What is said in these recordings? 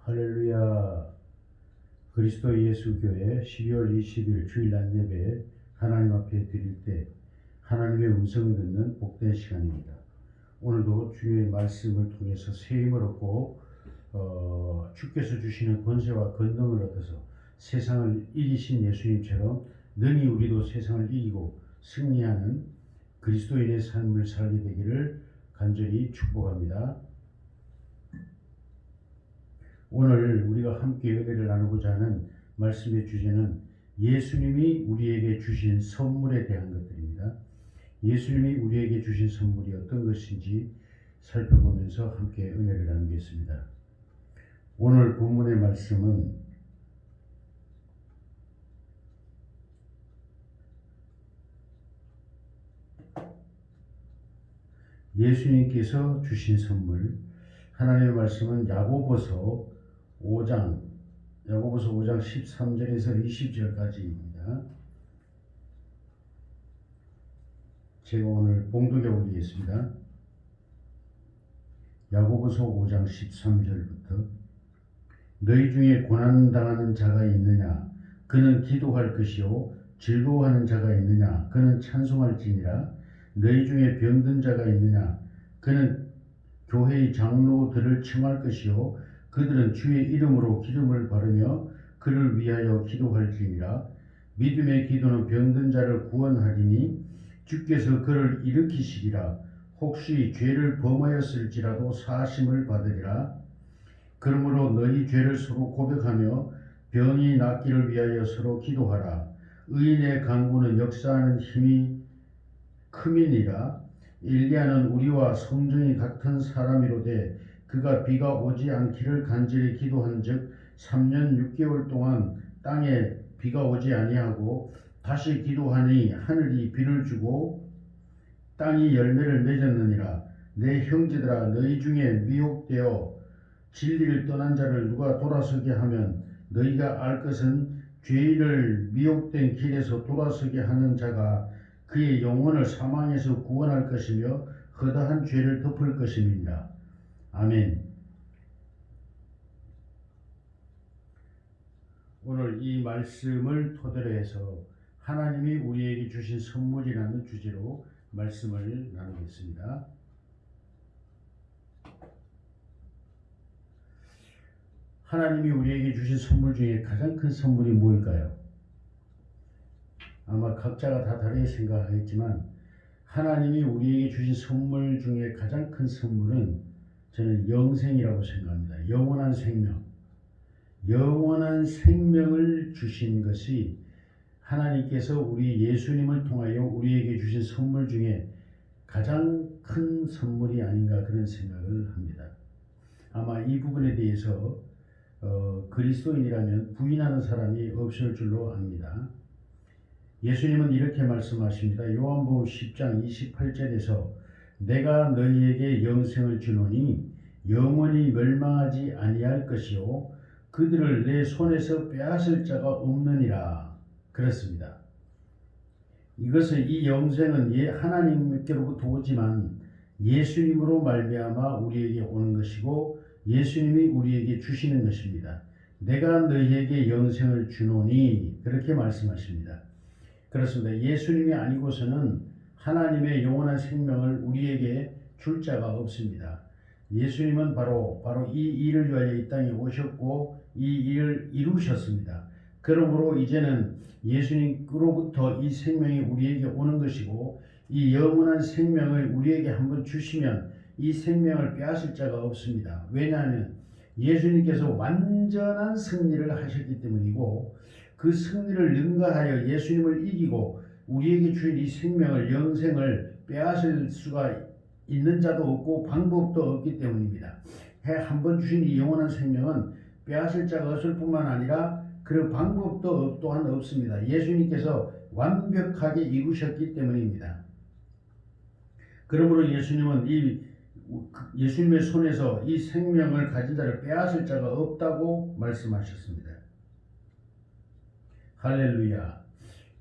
할렐루야. 그리스도 예수 교회 12월 20일 주일날 예배 하나님 앞에 드릴 때 하나님의 음성을 듣는 복된 시간입니다. 오늘도 주의 말씀을 통해서 새 힘을 얻고 주께서 주시는 권세와 권능을 얻어서 세상을 이기신 예수님처럼 능히 우리도 세상을 이기고 승리하는 그리스도인의 삶을 살게 되기를 간절히 축복합니다. 오늘 우리가 함께 은혜를 나누고자 하는 말씀의 주제는 예수님이 우리에게 주신 선물에 대한 것들입니다. 예수님이 우리에게 주신 선물이 어떤 것인지 살펴보면서 함께 은혜를 나누겠습니다. 오늘 본문의 말씀은 예수님께서 주신 선물, 하나님의 말씀은 야고보서 5장 13절에서 20절까지입니다. 제가 오늘 봉독에 올리겠습니다. 야고보서 5장 13절부터 너희 중에 고난당하는 자가 있느냐? 그는 기도할 것이요 즐거워하는 자가 있느냐? 그는 찬송할지니라. 너희 중에 병든 자가 있느냐? 그는 교회의 장로들을 청할 것이요 그들은 주의 이름으로 기름을 바르며 그를 위하여 기도할지니라. 믿음의 기도는 병든 자를 구원하리니 주께서 그를 일으키시리라. 혹시 죄를 범하였을지라도 사심을 받으리라. 그러므로 너희 죄를 서로 고백하며 병이 낫기를 위하여 서로 기도하라. 의인의 간구는 역사하는 힘이 큼이니라. 엘리야는 우리와 성정이 같은 사람이로되 그가 비가 오지 않기를 간절히 기도한즉 3년 6개월 동안 땅에 비가 오지 아니하고 다시 기도하니 하늘이 비를 주고 땅이 열매를 맺었느니라. 내 형제들아, 너희 중에 미혹되어 진리를 떠난 자를 누가 돌아서게 하면 너희가 알 것은 죄인을 미혹된 길에서 돌아서게 하는 자가 그의 영혼을 사망에서 구원할 것이며 허다한 죄를 덮을 것임이니라. 아멘. 오늘 이 말씀을 토대로 해서 하나님이 우리에게 주신 선물이라는 주제로 말씀을 나누겠습니다. 하나님이 우리에게 주신 선물 중에 가장 큰 선물이 무엇일까요? 아마 각자가 다 다르게 생각하겠지만 하나님이 우리에게 주신 선물 중에 가장 큰 선물은 저는 영생이라고 생각합니다. 영원한 생명. 영원한 생명을 주신 것이 하나님께서 우리 예수님을 통하여 우리에게 주신 선물 중에 가장 큰 선물이 아닌가 그런 생각을 합니다. 아마 이 부분에 대해서 그리스도인이라면 부인하는 사람이 없을 줄로 압니다. 예수님은 이렇게 말씀하십니다. 요한복음 10장 28절에서 내가 너희에게 영생을 주노니 영원히 멸망하지 아니할 것이요 그들을 내 손에서 빼앗을 자가 없느니라. 그렇습니다. 이것은 이 영생은 하나님께로부터 오지만 예수님으로 말미암아 우리에게 오는 것이고 예수님이 우리에게 주시는 것입니다. 내가 너희에게 영생을 주노니 그렇게 말씀하십니다. 그렇습니다. 예수님이 아니고서는 하나님의 영원한 생명을 우리에게 줄 자가 없습니다. 예수님은 바로 이 일을 위하여 이 땅에 오셨고 이 일을 이루셨습니다. 그러므로 이제는 예수님으로부터 이 생명이 우리에게 오는 것이고 이 영원한 생명을 우리에게 한번 주시면 이 생명을 빼앗을 자가 없습니다. 왜냐하면 예수님께서 완전한 승리를 하셨기 때문이고 그 승리를 능가하여 예수님을 이기고 우리에게 주신 이 생명을 영생을 빼앗을 수가 있는 자도 없고 방법도 없기 때문입니다. 한번 주신 이 영원한 생명은 빼앗을 자가 없을 뿐만 아니라 그 방법도 또한 없습니다. 예수님께서 완벽하게 이루셨기 때문입니다. 그러므로 예수님은 예수님의 손에서 이 생명을 가진 자를 빼앗을 자가 없다고 말씀하셨습니다. 할렐루야.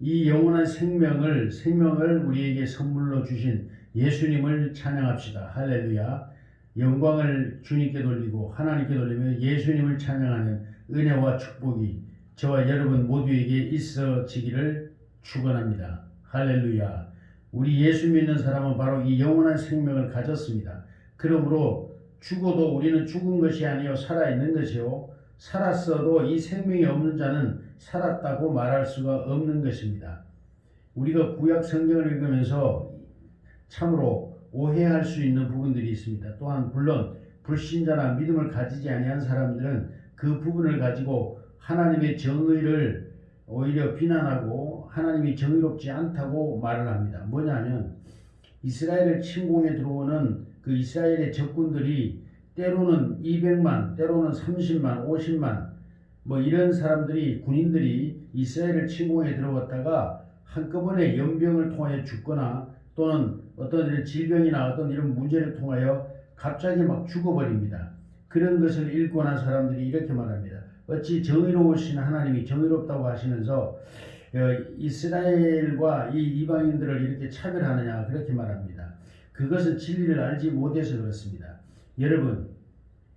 이 영원한 생명을 우리에게 선물로 주신 예수님을 찬양합시다. 할렐루야. 영광을 주님께 돌리고 하나님께 돌리며 예수님을 찬양하는 은혜와 축복이 저와 여러분 모두에게 있어지기를 축원합니다. 할렐루야. 우리 예수 믿는 사람은 바로 이 영원한 생명을 가졌습니다. 그러므로 죽어도 우리는 죽은 것이 아니요 살아있는 것이요 살았어도 이 생명이 없는 자는 살았다고 말할 수가 없는 것입니다. 우리가 구약 성경을 읽으면서 참으로 오해할 수 있는 부분들이 있습니다. 또한 물론 불신자나 믿음을 가지지 아니한 사람들은 그 부분을 가지고 하나님의 정의를 오히려 비난하고 하나님이 정의롭지 않다고 말을 합니다. 뭐냐면 이스라엘을 침공해 들어오는 그 이스라엘의 적군들이 때로는 200만, 때로는 30만, 50만 뭐 이런 사람들이 군인들이 이스라엘을 침공해 들어왔다가 한꺼번에 연병을 통하여 죽거나 또는 어떤 이런 질병이나 어떤 이런 문제를 통하여 갑자기 막 죽어버립니다. 그런 것을 읽고 난 사람들이 이렇게 말합니다. 어찌 정의로우신 하나님이 정의롭다고 하시면서 이스라엘과 이 이방인들을 이렇게 차별하느냐 그렇게 말합니다. 그것은 진리를 알지 못해서 그렇습니다. 여러분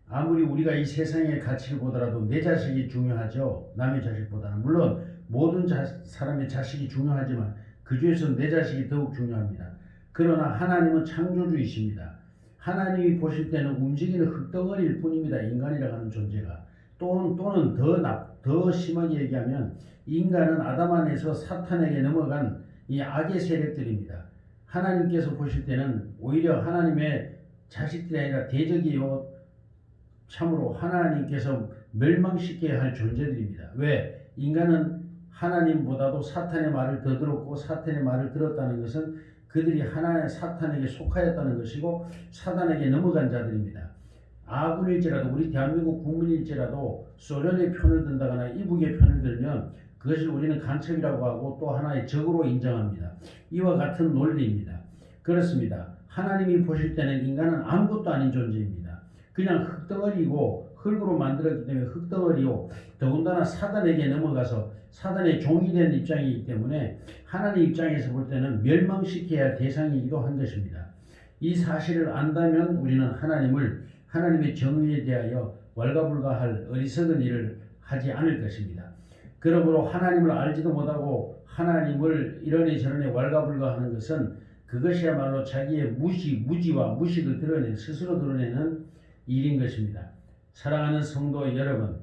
아무리 우리가 이 세상의 가치를 보더라도 내 자식이 중요하죠. 남의 자식보다는. 물론 모든 사람의 자식이 중요하지만 그 중에서 내 자식이 더욱 중요합니다. 그러나 하나님은 창조주이십니다. 하나님이 보실 때는 움직이는 흙덩어리일 뿐입니다. 인간이라고 하는 존재가. 또는 더 심하게 얘기하면 인간은 아담 안에서 사탄에게 넘어간 이 악의 세력들입니다. 하나님께서 보실 때는 오히려 하나님의 자식들이 아니라 대적이요 참으로 하나님께서 멸망시켜야 할 존재들입니다. 왜? 인간은 하나님보다도 사탄의 말을 더 들었고 사탄의 말을 들었다는 것은 그들이 사탄에게 속하였다는 것이고 사단에게 넘어간 자들입니다. 아군일지라도 우리 대한민국 국민일지라도 소련의 편을 든다거나 이북의 편을 들면 그것을 우리는 간첩이라고 하고 또 하나의 적으로 인정합니다. 이와 같은 논리입니다. 그렇습니다. 하나님이 보실 때는 인간은 아무것도 아닌 존재입니다. 그냥 흙덩어리고 흙으로 만들었기 때문에 흙덩어리요 더군다나 사단에게 넘어가서 사단의 종이 된 입장이기 때문에 하나님 입장에서 볼 때는 멸망시켜야 할 대상이기도 한 것입니다. 이 사실을 안다면 우리는 하나님의 정의에 대하여 왈가불가할 어리석은 일을 하지 않을 것입니다. 그러므로 하나님을 알지도 못하고 하나님을 이러니 저러니 왈가불가하는 것은 그것이야말로 자기의 무지와 무식을 스스로 드러내는 일인 것입니다. 사랑하는 성도 여러분,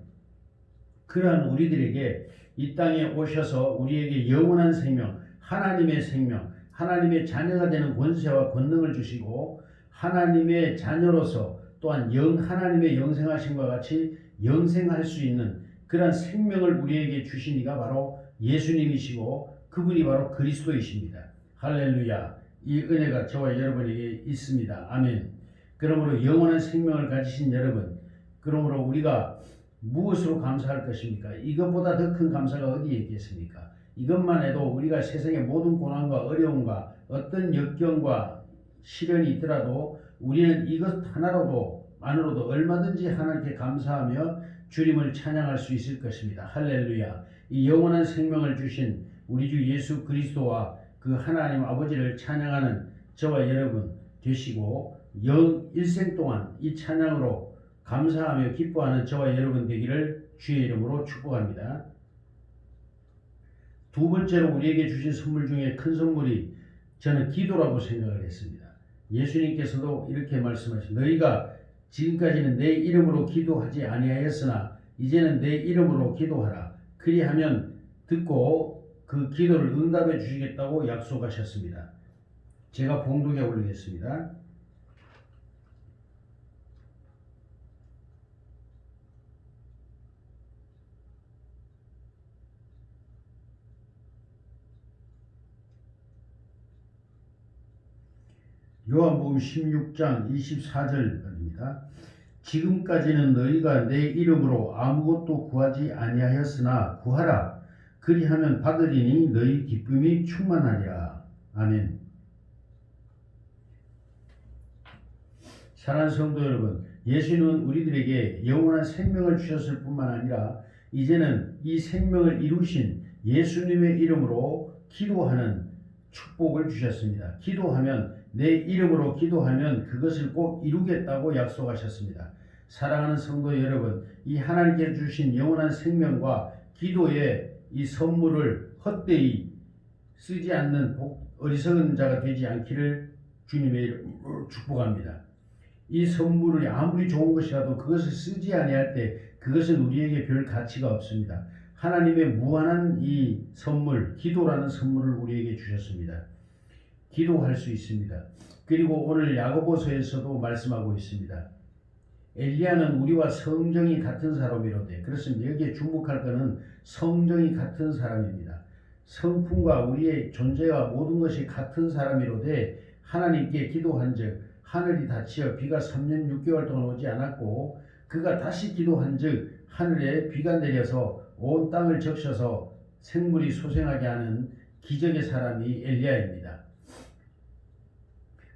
그러한 우리들에게 이 땅에 오셔서 우리에게 영원한 생명, 하나님의 자녀가 되는 권세와 권능을 주시고 하나님의 자녀로서 또한 하나님의 영생하심과 같이 영생할 수 있는 그러한 생명을 우리에게 주신 이가 바로 예수님이시고 그분이 바로 그리스도이십니다. 할렐루야. 이 은혜가 저와 여러분에게 있습니다. 아멘. 그러므로 영원한 생명을 가지신 여러분, 그러므로 우리가 무엇으로 감사할 것입니까? 이것보다 더 큰 감사가 어디에 있겠습니까? 이것만 해도 우리가 세상의 모든 고난과 어려움과 어떤 역경과 시련이 있더라도 우리는 이것 하나로도 얼마든지 하나님께 감사하며 주님을 찬양할 수 있을 것입니다. 할렐루야. 이 영원한 생명을 주신 우리 주 예수 그리스도와 그 하나님 아버지를 찬양하는 저와 여러분 되시고 일생 동안 이 찬양으로 감사하며 기뻐하는 저와 여러분 되기를 주의 이름으로 축복합니다. 두 번째로 우리에게 주신 선물 중에 큰 선물이 저는 기도라고 생각을 했습니다. 예수님께서도 이렇게 말씀하십니다. 너희가 지금까지는 내 이름으로 기도하지 아니하였으나 이제는 내 이름으로 기도하라. 그리하면 듣고 그 기도를 응답해 주시겠다고 약속하셨습니다. 제가 봉독에 올리겠습니다. 요한복음 16장 24절입니다. 지금까지는 너희가 내 이름으로 아무것도 구하지 아니하였으나 구하라. 그리하면 받으리니 너희 기쁨이 충만하리라. 아멘. 사랑하는 성도 여러분, 예수님은 우리들에게 영원한 생명을 주셨을 뿐만 아니라 이제는 이 생명을 이루신 예수님의 이름으로 기도하는 축복을 주셨습니다. 기도하면 내 이름으로 기도하면 그것을 꼭 이루겠다고 약속하셨습니다. 사랑하는 성도 여러분, 이 하나님께 주신 영원한 생명과 기도의 이 선물을 헛되이 쓰지 않는 어리석은 자가 되지 않기를 주님의 이름으로 축복합니다. 이 선물이 아무리 좋은 것이라도 그것을 쓰지 아니할 때 그것은 우리에게 별 가치가 없습니다. 하나님의 무한한 이 선물, 기도라는 선물을 우리에게 주셨습니다. 기도할 수 있습니다. 그리고 오늘 야고보서에서도 말씀하고 있습니다. 엘리야는 우리와 성정이 같은 사람이로되, 그렇습니다. 여기에 주목할 것은 성정이 같은 사람입니다. 성품과 우리의 존재와 모든 것이 같은 사람이로되 하나님께 기도한즉 하늘이 닫히어 비가 3년 6개월 동안 오지 않았고, 그가 다시 기도한즉 하늘에 비가 내려서 온 땅을 적셔서 생물이 소생하게 하는 기적의 사람이 엘리야입니다.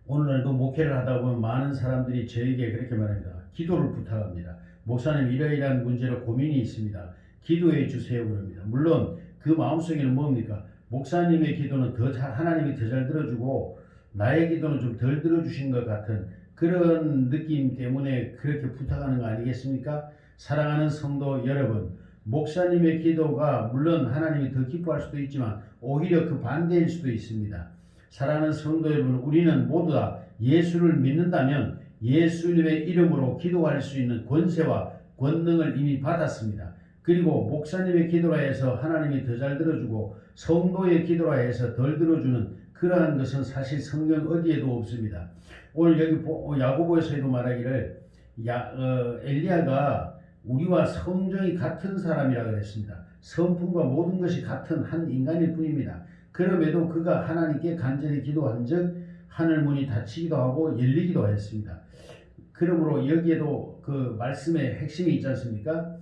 오늘날도 목회를 하다 보면 많은 사람들이 저에게 그렇게 말합니다. 기도를 부탁합니다. 목사님, 이러이러한 문제로 고민이 있습니다. 기도해 주세요 그럽니다. 물론 그 마음속에는 뭡니까? 목사님의 기도는 하나님이 더 잘 들어주고 나의 기도는 좀 덜 들어주신 것 같은 그런 느낌 때문에 그렇게 부탁하는 거 아니겠습니까? 사랑하는 성도 여러분, 목사님의 기도가 물론 하나님이 더 기뻐할 수도 있지만 오히려 그 반대일 수도 있습니다. 사랑하는 성도 여러분, 우리는 모두 다 예수를 믿는다면 예수님의 이름으로 기도할 수 있는 권세와 권능을 이미 받았습니다. 그리고 목사님의 기도라 해서 하나님이 더 잘 들어주고 성도의 기도라 해서 덜 들어주는 그러한 것은 사실 성경 어디에도 없습니다. 오늘 여기 야고보에서도 말하기를 엘리야가 우리와 성정이 같은 사람이라고 그랬습니다. 성품과 모든 것이 같은 한 인간일 뿐입니다. 그럼에도 그가 하나님께 간절히 기도한 즉 하늘 문이 닫히기도 하고 열리기도 했습니다. 그러므로 여기에도 그 말씀의 핵심이 있지 않습니까?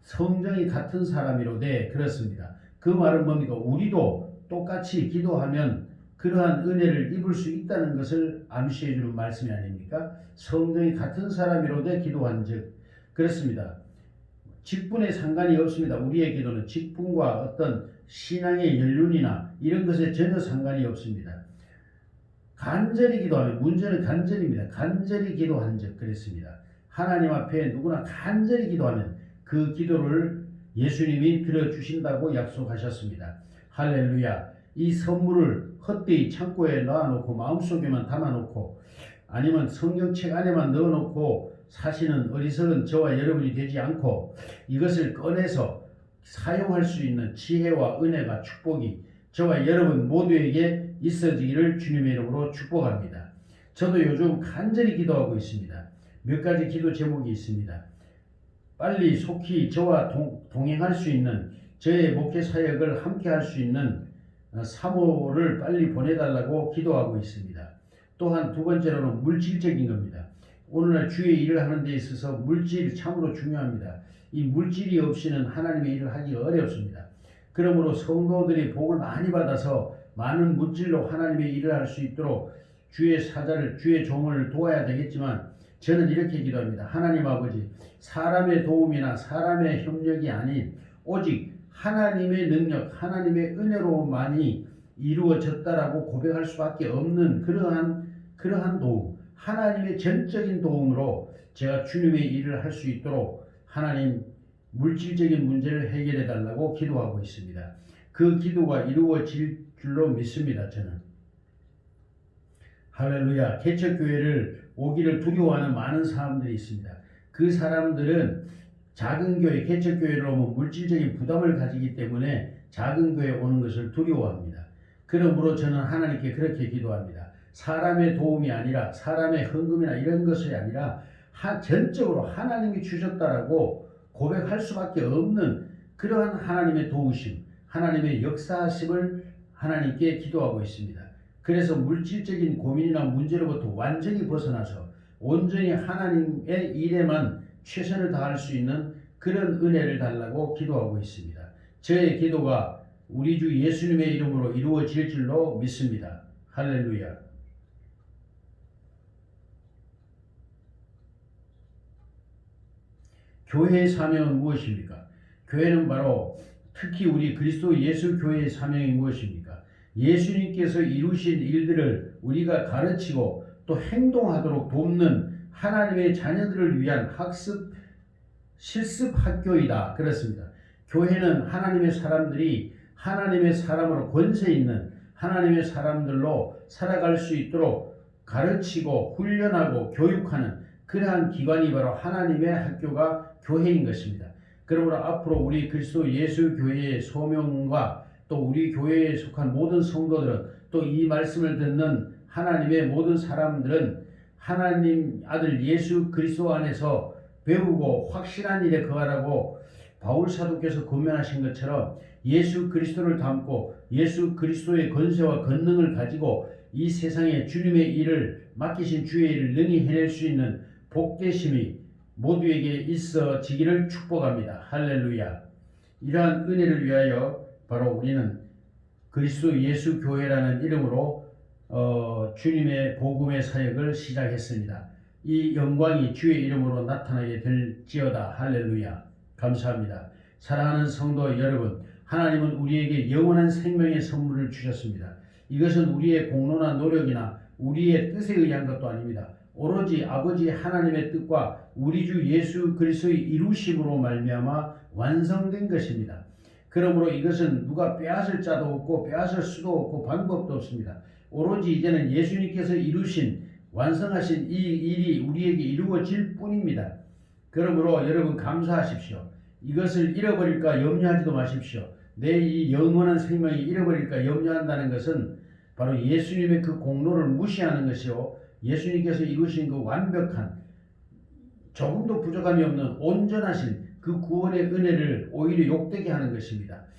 성정이 같은 사람이로되, 그렇습니다. 그 말은 뭡니까? 우리도 똑같이 기도하면 그러한 은혜를 입을 수 있다는 것을 암시해 주는 말씀이 아닙니까? 성정이 같은 사람이로되 기도한즉, 그렇습니다. 직분에 상관이 없습니다. 우리의 기도는 직분과 어떤 신앙의 연륜이나 이런 것에 전혀 상관이 없습니다. 간절히 기도하면, 문제는 간절입니다. 간절히 기도한즉 그랬습니다. 하나님 앞에 누구나 간절히 기도하면 그 기도를 예수님이 들어주신다고 약속하셨습니다. 할렐루야. 이 선물을 헛되이 창고에 넣어놓고 마음속에만 담아놓고 아니면 성경책 안에만 넣어놓고 사시는 어리석은 저와 여러분이 되지 않고 이것을 꺼내서 사용할 수 있는 지혜와 은혜가 축복이 저와 여러분 모두에게 있어지기를 주님의 이름으로 축복합니다. 저도 요즘 간절히 기도하고 있습니다. 몇 가지 기도 제목이 있습니다. 빨리 속히 저와 동행할 수 있는 저의 목회 사역을 함께 할 수 있는 사모를 빨리 보내달라고 기도하고 있습니다. 또한 두 번째로는 물질적인 겁니다. 오늘날 주의 일을 하는 데 있어서 물질이 참으로 중요합니다. 이 물질이 없이는 하나님의 일을 하기가 어렵습니다. 그러므로 성도들이 복을 많이 받아서 많은 물질로 하나님의 일을 할 수 있도록 주의 사자를, 주의 종을 도와야 되겠지만 저는 이렇게 기도합니다. 하나님 아버지, 사람의 도움이나 사람의 협력이 아닌 오직 하나님의 능력, 하나님의 은혜로만이 이루어졌다라고 고백할 수밖에 없는 그러한 도움, 하나님의 전적인 도움으로 제가 주님의 일을 할 수 있도록 하나님 물질적인 문제를 해결해 달라고 기도하고 있습니다. 그 기도가 이루어질 줄로 믿습니다. 저는. 할렐루야. 개척교회를 오기를 두려워하는 많은 사람들이 있습니다. 그 사람들은 작은 교회, 개척교회를 오면 물질적인 부담을 가지기 때문에 작은 교회에 오는 것을 두려워합니다. 그러므로 저는 하나님께 그렇게 기도합니다. 사람의 도움이 아니라 사람의 헌금이나 이런 것이 아니라 전적으로 하나님이 주셨다라고 고백할 수밖에 없는 그러한 하나님의 도우심, 하나님의 역사하심을 하나님께 기도하고 있습니다. 그래서 물질적인 고민이나 문제로부터 완전히 벗어나서 온전히 하나님의 일에만 최선을 다할 수 있는 그런 은혜를 달라고 기도하고 있습니다. 저의 기도가 우리 주 예수님의 이름으로 이루어질 줄로 믿습니다. 할렐루야. 교회의 사명은 무엇입니까? 교회는 바로 특히 우리 그리스도 예수 교회의 사명이 무엇입니까? 예수님께서 이루신 일들을 우리가 가르치고 또 행동하도록 돕는 하나님의 자녀들을 위한 학습 실습 학교이다. 그렇습니다. 교회는 하나님의 사람들이 하나님의 사람으로 권세 있는 하나님의 사람들로 살아갈 수 있도록 가르치고 훈련하고 교육하는 그러한 기관이 바로 하나님의 학교가 교회인 것입니다. 그러므로 앞으로 우리 그리스도 예수 교회의 소명과 또 우리 교회에 속한 모든 성도들은 또 이 말씀을 듣는 하나님의 모든 사람들은 하나님 아들 예수 그리스도 안에서 배우고 확실한 일에 거하라고 바울 사도께서 권면하신 것처럼 예수 그리스도를 닮고 예수 그리스도의 권세와 권능을 가지고 이 세상에 주님의 일을 맡기신 주의 일을 능히 해낼 수 있는 복되심이 모두에게 있어지기를 축복합니다. 할렐루야. 이러한 은혜를 위하여 바로 우리는 그리스도 예수 교회라는 이름으로 주님의 복음의 사역을 시작했습니다. 이 영광이 주의 이름으로 나타나게 될지어다. 할렐루야. 감사합니다. 사랑하는 성도 여러분, 하나님은 우리에게 영원한 생명의 선물을 주셨습니다. 이것은 우리의 공로나 노력이나 우리의 뜻에 의한 것도 아닙니다. 오로지 아버지 하나님의 뜻과 우리 주 예수 그리스도의 이루심으로 말미암아 완성된 것입니다. 그러므로 이것은 누가 빼앗을 자도 없고 빼앗을 수도 없고 방법도 없습니다. 오로지 이제는 예수님께서 이루신 완성하신 이 일이 우리에게 이루어질 뿐입니다. 그러므로 여러분 감사하십시오. 이것을 잃어버릴까 염려하지도 마십시오. 내 이 영원한 생명이 잃어버릴까 염려한다는 것은 바로 예수님의 그 공로를 무시하는 것이요, 예수님께서 이루신 그 완벽한 조금도 부족함이 없는 온전하신 그 구원의 은혜를 오히려 욕되게 하는 것입니다.